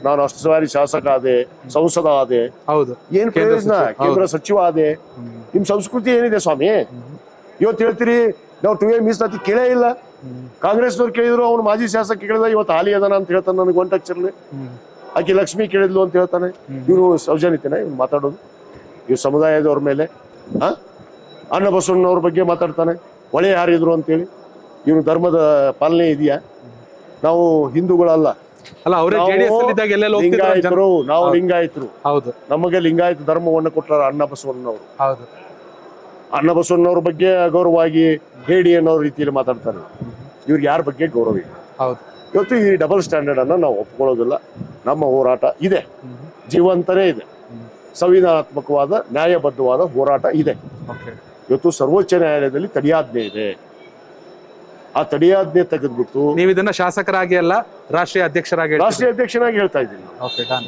ನಾನು ಅಷ್ಟು ಸಾರಿ ಶಾಸಕ ಆದೆ, ಸಂಸದ ಆದೆ, ಹೌದು ಏನ್ ಪ್ರಯೋಜನ? ಕೇಂದ್ರ ಸಚಿವ ಆದೆ. ನಿಮ್ ಸಂಸ್ಕೃತಿ ಏನಿದೆ ಸ್ವಾಮಿ? ಇವತ್ತು ಹೇಳ್ತೀರಿ ನಾವು 2A ಮೀಸಲಾತಿ ಕೇಳೇ ಇಲ್ಲ. ಕಾಂಗ್ರೆಸ್ನವ್ರು ಕೇಳಿದ್ರು, ಅವ್ನು ಮಾಜಿ ಶಾಸಕ ಕೇಳಿದ, ಇವತ್ತು ಹಾಲಿ ಅದಾನ ಅಂತ ಹೇಳ್ತಾನೆ. ನನಗೆ ಒಂಟಕ್ಷರಲಿ ಆಕೆ ಲಕ್ಷ್ಮಿ ಕೇಳಿದ್ಲು ಅಂತ ಹೇಳ್ತಾನೆ. ಇವ್ರು ಸೌಜನ್ಯತೆನ ಇವ್ನು ಮಾತಾಡೋದು? ಇವ್ ಸಮುದಾಯದವ್ರ ಮೇಲೆ ಅನ್ನ ಬಸವಣ್ಣವ್ರ ಬಗ್ಗೆ ಮಾತಾಡ್ತಾನೆ, ಹೊಳೆ ಯಾರಿದ್ರು ಅಂತೇಳಿ. ಇವ್ನು ಧರ್ಮದ ಪಾಲನೆ ಇದೆಯಾ? ನಾವು ಹಿಂದೂಗಳಲ್ಲ, ಅಲ್ಲ ಅವರೇ ಜೆಡಿಎಸ್ ಅಲ್ಲಿ ಇದ್ದಾಗ ಎಲ್ಲೆಲ್ಲ ಹೋಗ್ತಿದ್ರು ಜನ. ಲಿಂಗಾಯತರು, ನಾವು ಲಿಂಗಾಯತರು. ಹೌದು ನಮಗೆ ಲಿಂಗಾಯತ ಧರ್ಮವನ್ನು ಕೊಟ್ಟಾರ ಅಣ್ಣ ಬಸವಣ್ಣನವರು. ಹೌದು ಅಣ್ಣ ಬಸವಣ್ಣವ್ರ ಬಗ್ಗೆ ಗೌರವವಾಗಿ ಹೇಳಿ ಅನ್ನೋ ರೀತಿಯಲ್ಲಿ ಮಾತಾಡ್ತಾರೆ. ಇವ್ರಿಗೆ ಯಾರ ಬಗ್ಗೆ ಗೌರವ ಇಲ್ಲ. ಹೌದು ಇವತ್ತು ಈ ಡಬಲ್ ಸ್ಟ್ಯಾಂಡರ್ಡ್ ಅನ್ನ ನಾವು ಒಪ್ಕೊಳ್ಳೋದಿಲ್ಲ. ನಮ್ಮ ಹೋರಾಟ ಇದೆ, ಜೀವಂತನೇ ಇದೆ. ಸಂವಿಧಾನಾತ್ಮಕವಾದ ನ್ಯಾಯಬದ್ಧವಾದ ಹೋರಾಟ ಇದೆ. ಓಕೆ ಇವತ್ತು ಸರ್ವೋಚ್ಚ ನ್ಯಾಯಾಲಯದಲ್ಲಿ ತಡೆಯಾಜ್ಞೆ ಇದೆ. ಆ ತಡೆಯಾಜ್ಞೆ ತೆಗೆದ್ಬಿಟ್ಟು ನೀವು ಇದನ್ನ ಶಾಸಕರಾಗಿ ಅಲ್ಲ ರಾಷ್ಟ್ರೀಯ ಅಧ್ಯಕ್ಷರಾಗಿ ರಾಷ್ಟ್ರೀಯ ಅಧ್ಯಕ್ಷನಾಗಿ ಹೇಳ್ತಾ ಇದ್ದೀನಿ. Okay done.